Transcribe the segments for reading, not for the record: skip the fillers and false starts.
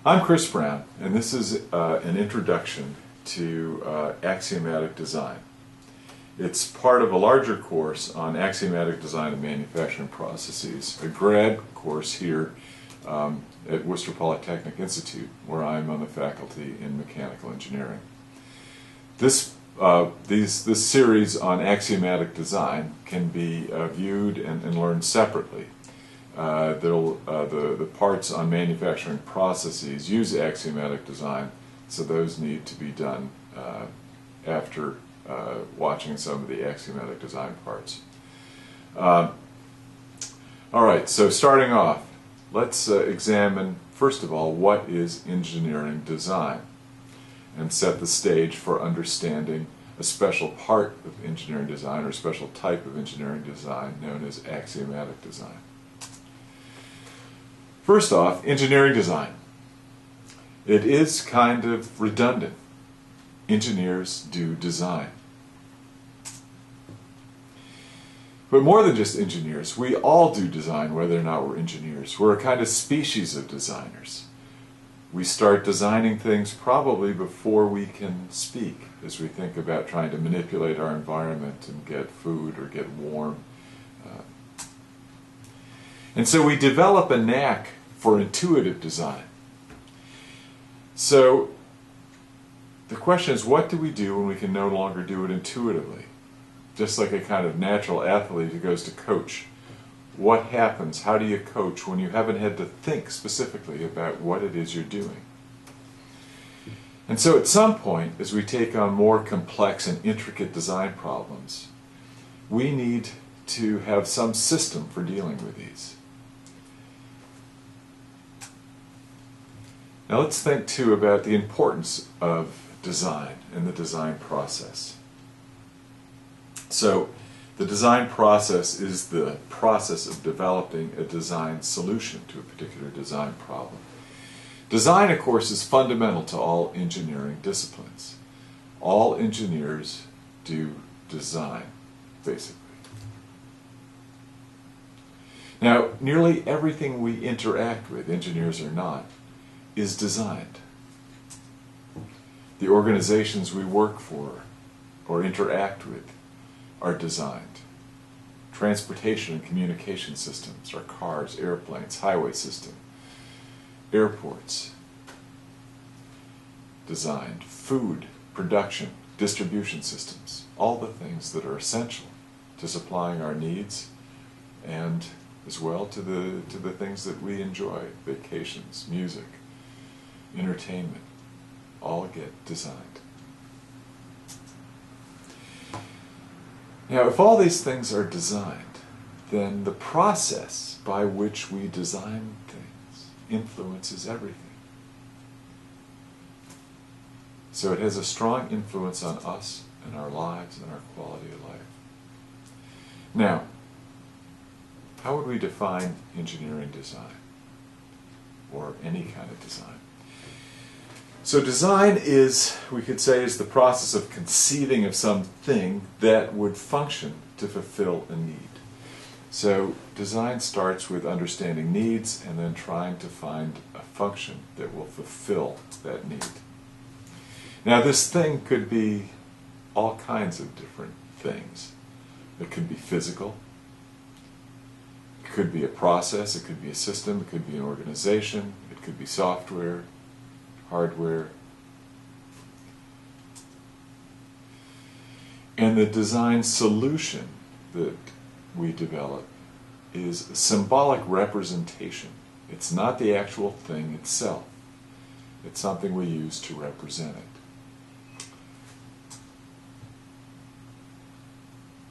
I'm Chris Brown, and this is an introduction to axiomatic design. It's part of a larger course on axiomatic design of manufacturing processes, a grad course here at Worcester Polytechnic Institute, where I'm on the faculty in mechanical engineering. This series on axiomatic design can be viewed and learned separately. The parts on manufacturing processes use axiomatic design, so those need to be done after watching some of the axiomatic design parts. Alright, so starting off, let's examine, first of all, what is engineering design, and set the stage for understanding a special part of engineering design, or a special type of engineering design known as axiomatic design. First off, engineering design. It is kind of redundant. Engineers do design. But more than just engineers, we all do design whether or not we're engineers. We're a kind of species of designers. We start designing things probably before we can speak, as we think about trying to manipulate our environment and get food or get warm. And so we develop a knack for intuitive design. So the question is, what do we do when we can no longer do it intuitively? Just like a kind of natural athlete who goes to coach. What happens? How do you coach when you haven't had to think specifically about what it is you're doing? And so at some point, as we take on more complex and intricate design problems, we need to have some system for dealing with these. Now let's think too about the importance of design and the design process. So the design process is the process of developing a design solution to a particular design problem. Design, of course, is fundamental to all engineering disciplines. All engineers do design, basically. Now, nearly everything we interact with, engineers or not, is designed. The organizations we work for or interact with are designed. Transportation and communication systems, our cars, airplanes, highway system, airports, designed. Food, production, distribution systems, all the things that are essential to supplying our needs and as well to the things that we enjoy, vacations, music, entertainment, all get designed. Now, if all these things are designed, then the process by which we design things influences everything. So it has a strong influence on us and our lives and our quality of life. Now, how would we define engineering design, or any kind of design? So design is, we could say, is the process of conceiving of something that would function to fulfill a need. So design starts with understanding needs and then trying to find a function that will fulfill that need. Now this thing could be all kinds of different things. It could be physical, it could be a process, it could be a system, it could be an organization, it could be software, hardware. And the design solution that we develop is a symbolic representation. It's not the actual thing itself. It's something we use to represent it.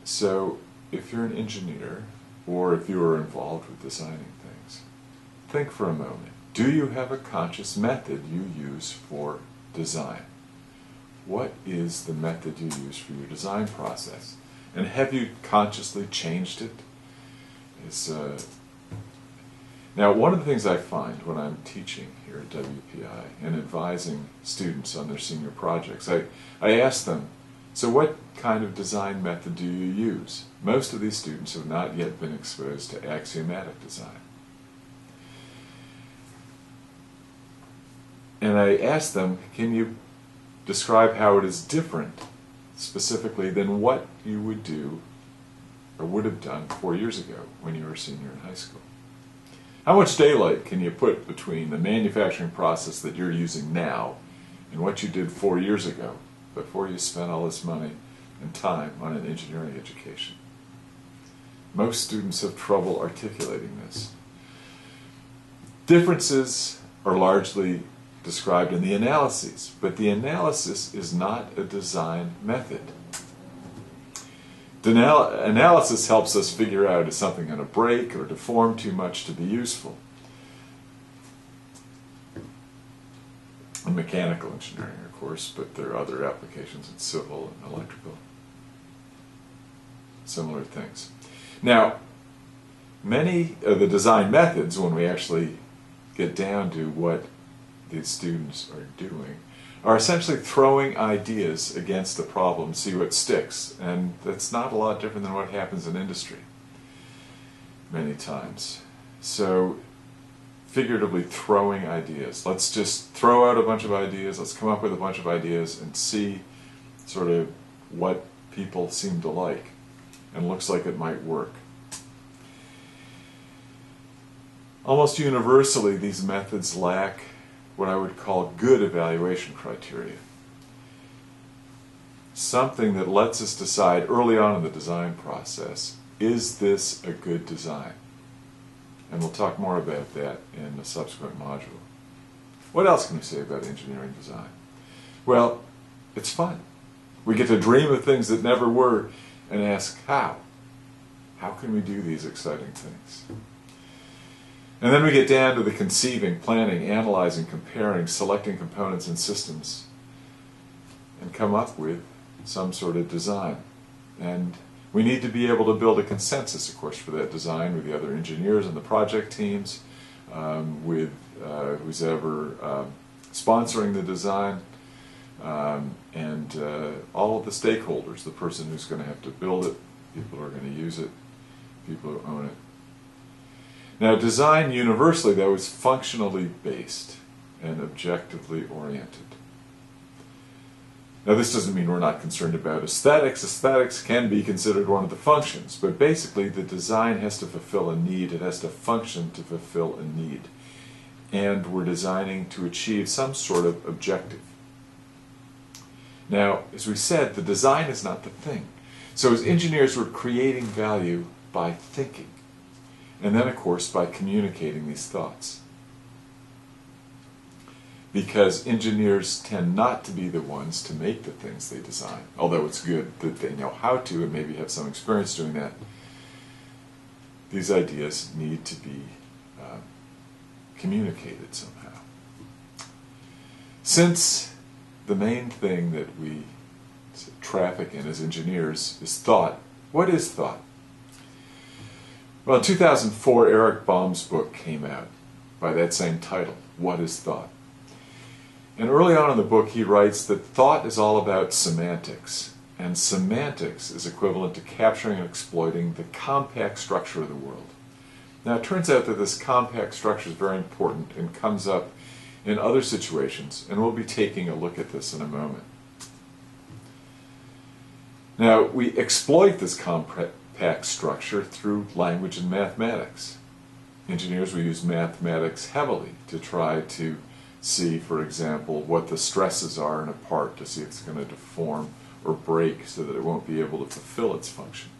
So if you're an engineer, or if you are involved with designing things, think for a moment. Do you have a conscious method you use for design? What is the method you use for your design process? And have you consciously changed it? Now, one of the things I find when I'm teaching here at WPI and advising students on their senior projects, I ask them, so what kind of design method do you use? Most of these students have not yet been exposed to axiomatic design. And I asked them, can you describe how it is different, specifically, than what you would do or would have done 4 years ago when you were a senior in high school? How much daylight can you put between the manufacturing process that you're using now and what you did 4 years ago before you spent all this money and time on an engineering education? Most students have trouble articulating this. Differences are largely described in the analyses, but the analysis is not a design method. Analysis helps us figure out is something going to break or deform too much to be useful. In mechanical engineering, of course, but there are other applications in civil and electrical. Similar things. Now, many of the design methods, when we actually get down to what these students are doing, are essentially throwing ideas against the problem, see what sticks. And that's not a lot different than what happens in industry many times. So, figuratively throwing ideas. Let's just throw out a bunch of ideas, let's come up with a bunch of ideas and see sort of what people seem to like and looks like it might work. Almost universally, these methods lack what I would call good evaluation criteria. Something that lets us decide early on in the design process, is this a good design? And we'll talk more about that in a subsequent module. What else can we say about engineering design? Well, it's fun. We get to dream of things that never were and ask how? How can we do these exciting things? And then we get down to the conceiving, planning, analyzing, comparing, selecting components and systems, and come up with some sort of design. And we need to be able to build a consensus, of course, for that design with the other engineers and the project teams, with who's ever sponsoring the design, and all of the stakeholders, the person who's going to have to build it, people who are going to use it, people who own it. Now, design universally, though, is functionally based and objectively oriented. Now, this doesn't mean we're not concerned about aesthetics. Aesthetics can be considered one of the functions, but basically the design has to fulfill a need. It has to function to fulfill a need. And we're designing to achieve some sort of objective. Now, as we said, the design is not the thing. So as engineers, we're creating value by thinking. And then, of course, by communicating these thoughts. Because engineers tend not to be the ones to make the things they design, although it's good that they know how to and maybe have some experience doing that. These ideas need to be communicated somehow. Since the main thing that we traffic in as engineers is thought, what is thought? Well, in 2004, Eric Baum's book came out by that same title, What is Thought? And early on in the book, he writes that thought is all about semantics, and semantics is equivalent to capturing and exploiting the compact structure of the world. Now, it turns out that this compact structure is very important and comes up in other situations, and we'll be taking a look at this in a moment. Now, we exploit this compact structure through language and mathematics. Engineers will use mathematics heavily to try to see, for example, what the stresses are in a part to see if it's going to deform or break so that it won't be able to fulfill its function.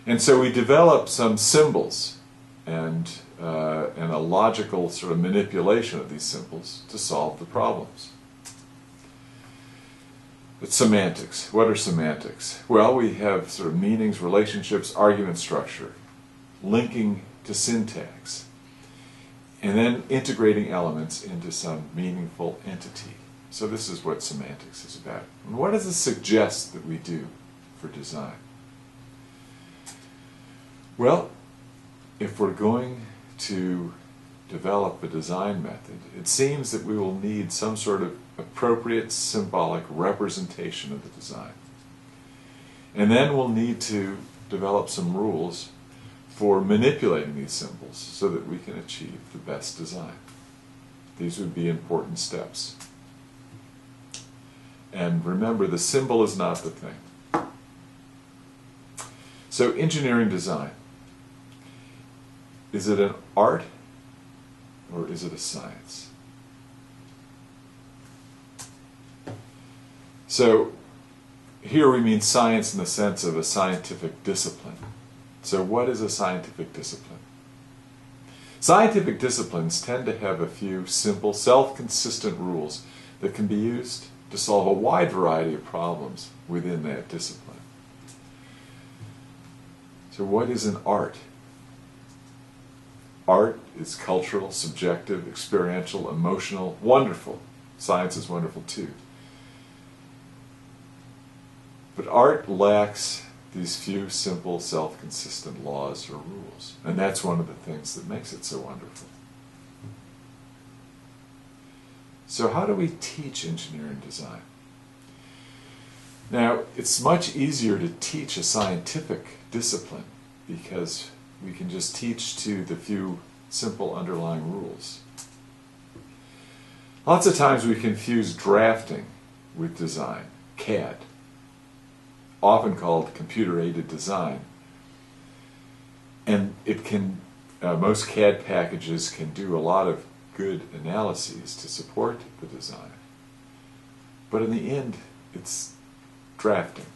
And so we develop some symbols and a logical sort of manipulation of these symbols to solve the problems. But semantics. What are semantics? Well, we have sort of meanings, relationships, argument structure, linking to syntax, and then integrating elements into some meaningful entity. So this is what semantics is about. And what does this suggest that we do for design? Well, if we're going to develop a design method, it seems that we will need some sort of appropriate symbolic representation of the design. And then we'll need to develop some rules for manipulating these symbols so that we can achieve the best design. These would be important steps. And remember, the symbol is not the thing. So engineering design, is it an art or is it a science? So here we mean science in the sense of a scientific discipline. So what is a scientific discipline? Scientific disciplines tend to have a few simple, self-consistent rules that can be used to solve a wide variety of problems within that discipline. So what is an art? Art is cultural, subjective, experiential, emotional, wonderful. Science is wonderful too. But art lacks these few simple, self-consistent laws or rules. And that's one of the things that makes it so wonderful. So how do we teach engineering design? Now, it's much easier to teach a scientific discipline because we can just teach to the few simple underlying rules. Lots of times we confuse drafting with design, CAD, often called computer-aided design. And it can, most CAD packages can do a lot of good analyses to support the design. But in the end, it's drafting.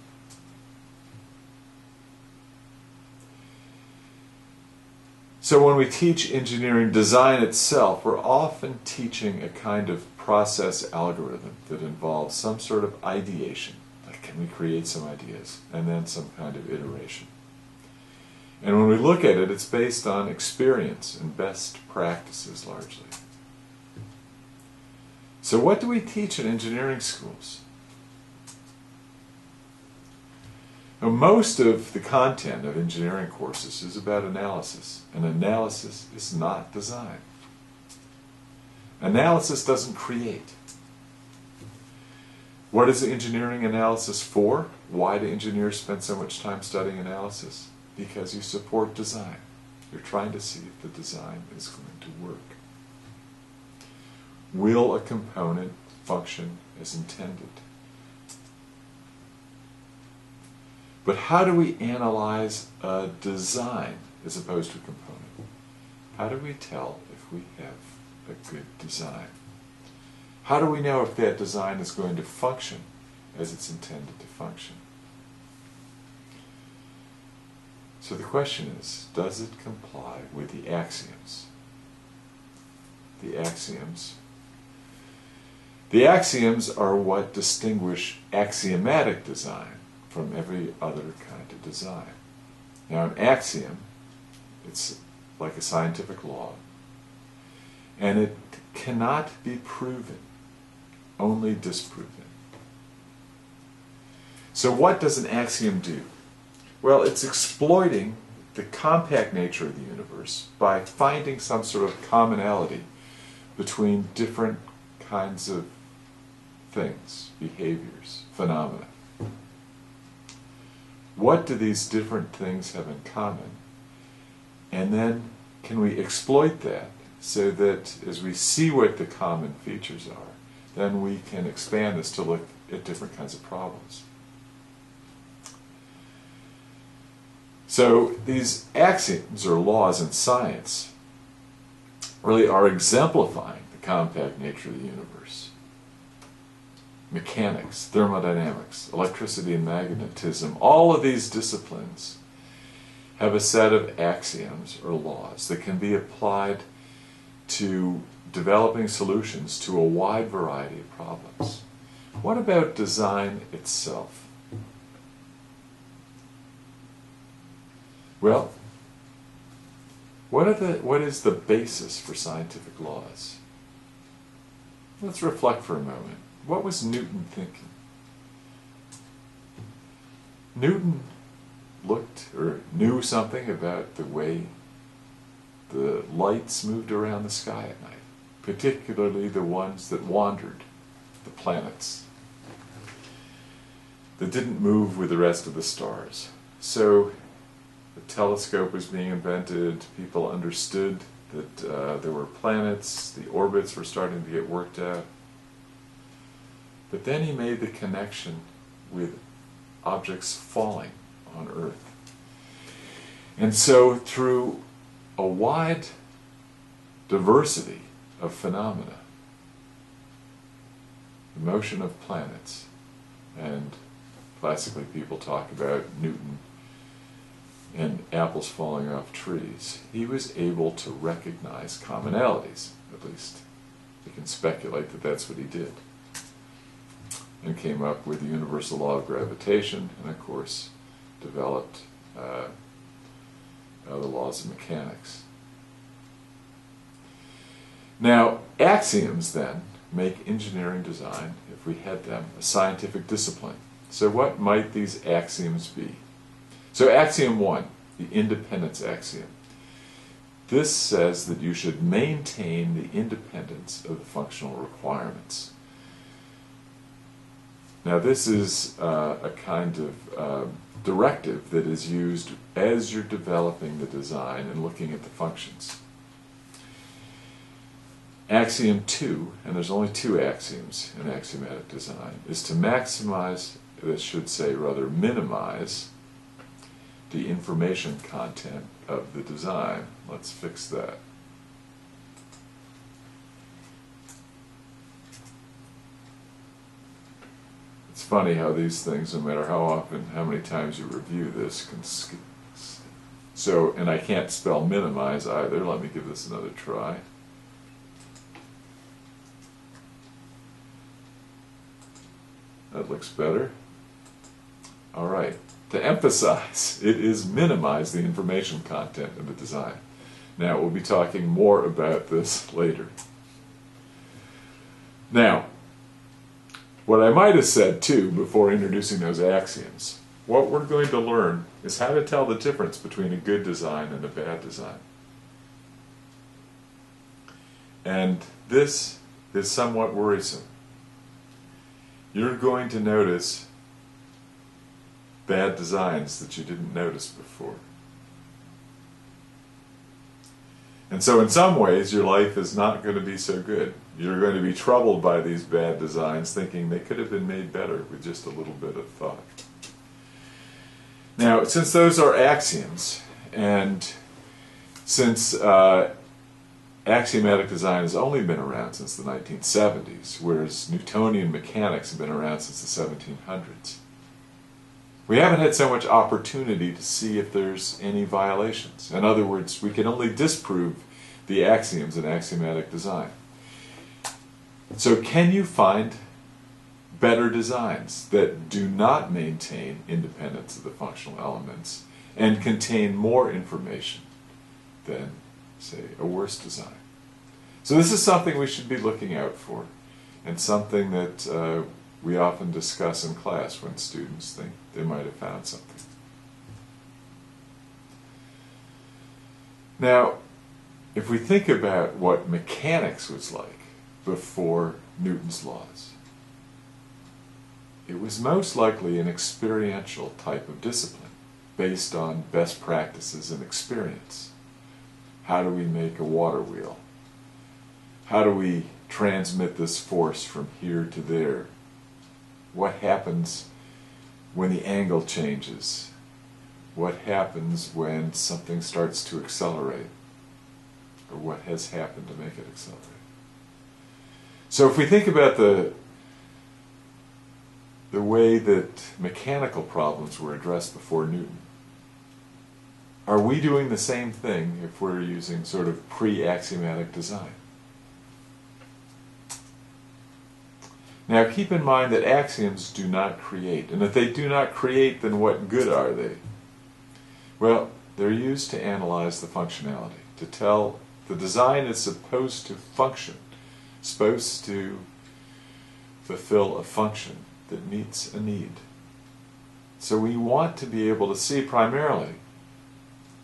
So when we teach engineering design itself, we're often teaching a kind of process algorithm that involves some sort of ideation. Like, can we create some ideas? And then some kind of iteration. And when we look at it, it's based on experience and best practices largely. So what do we teach in engineering schools? Now, most of the content of engineering courses is about analysis, and analysis is not design. Analysis doesn't create. What is engineering analysis for? Why do engineers spend so much time studying analysis? Because you support design. You're trying to see if the design is going to work. Will a component function as intended? But how do we analyze a design as opposed to a component? How do we tell if we have a good design? How do we know if that design is going to function as it's intended to function? So the question is, does it comply with the axioms? The axioms. The axioms are what distinguish axiomatic design from every other kind of design. Now, an axiom, it's like a scientific law, and it cannot be proven, only disproven. So what does an axiom do? Well, it's exploiting the compact nature of the universe by finding some sort of commonality between different kinds of things, behaviors, phenomena. What do these different things have in common? And then can we exploit that so that as we see what the common features are, then we can expand this to look at different kinds of problems. So these axioms or laws in science really are exemplifying the compact nature of the universe. Mechanics, thermodynamics, electricity and magnetism, all of these disciplines have a set of axioms or laws that can be applied to developing solutions to a wide variety of problems. What about design itself? Well, what is the basis for scientific laws? Let's reflect for a moment. What was Newton thinking? Newton looked or knew something about the way the lights moved around the sky at night, particularly the ones that wandered, the planets, that didn't move with the rest of the stars. So the telescope was being invented, people understood that there were planets, the orbits were starting to get worked out. But then he made the connection with objects falling on Earth. And so through a wide diversity of phenomena, the motion of planets, and classically people talk about Newton and apples falling off trees, he was able to recognize commonalities, at least. We can speculate that that's what he did. And came up with the universal law of gravitation, and of course developed the laws of mechanics. Now, axioms then make engineering design, if we had them, a scientific discipline. So what might these axioms be? So axiom 1, the independence axiom. This says that you should maintain the independence of the functional requirements. Now this is a kind of directive that is used as you're developing the design and looking at the functions. Axiom 2, and there's only 2 axioms in axiomatic design, is to maximize, this should say rather minimize, the information content of the design. Let's fix that. It's funny how these things, no matter how often, how many times you review this, can so, and I can't spell minimize either. Let me give this another try. That looks better. All right. To emphasize, it is minimize the information content of the design. Now, we'll be talking more about this later. Now, what I might have said too before introducing those axioms, what we're going to learn is how to tell the difference between a good design and a bad design. And this is somewhat worrisome. You're going to notice bad designs that you didn't notice before. And so in some ways your life is not going to be so good. You're going to be troubled by these bad designs, thinking they could have been made better with just a little bit of thought. Now, since those are axioms, and since axiomatic design has only been around since the 1970s, whereas Newtonian mechanics have been around since the 1700s, we haven't had so much opportunity to see if there's any violations. In other words, we can only disprove the axioms in axiomatic design. So can you find better designs that do not maintain independence of the functional elements and contain more information than, say, a worse design? So this is something we should be looking out for, and something that we often discuss in class when students think they might have found something. Now, if we think about what mechanics was like before Newton's laws, it was most likely an experiential type of discipline based on best practices and experience. How do we make a water wheel? How do we transmit this force from here to there? What happens when the angle changes? What happens when something starts to accelerate? Or what has happened to make it accelerate? So if we think about the way that mechanical problems were addressed before Newton, are we doing the same thing if we're using sort of pre-axiomatic design? Now keep in mind that axioms do not create, and if they do not create, then what good are they? Well, they're used to analyze the functionality, to tell the design is supposed to function, supposed to fulfill a function that meets a need. So we want to be able to see primarily,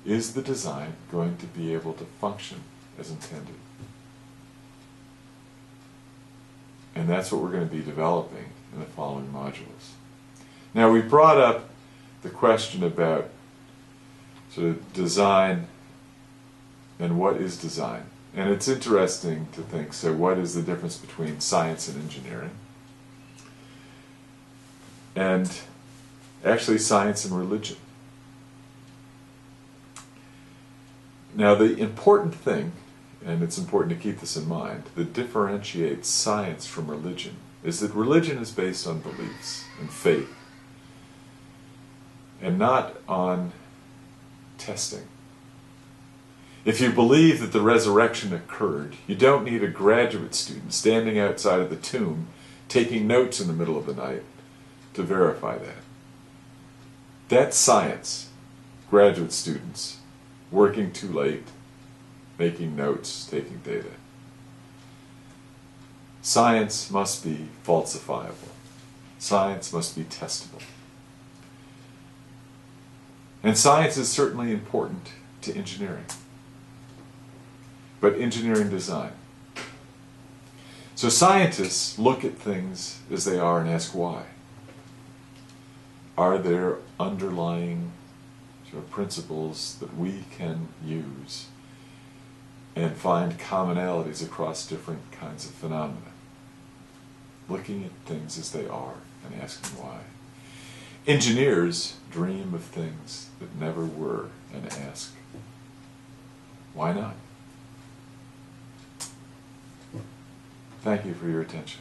is the design going to be able to function as intended? And that's what we're going to be developing in the following modules. Now we brought up the question about sort of design and what is design? And it's interesting to think, so what is the difference between science and engineering? And actually science and religion. Now the important thing, and it's important to keep this in mind, that differentiates science from religion is that religion is based on beliefs and faith, and not on testing. If you believe that the resurrection occurred, you don't need a graduate student standing outside of the tomb taking notes in the middle of the night to verify that. That's science. Graduate students working too late, making notes, taking data. Science must be falsifiable. Science must be testable. And science is certainly important to engineering. But engineering design. So scientists look at things as they are and ask why. Are there underlying principles that we can use and find commonalities across different kinds of phenomena? Looking at things as they are and asking why. Engineers dream of things that never were and ask, why not? Thank you for your attention.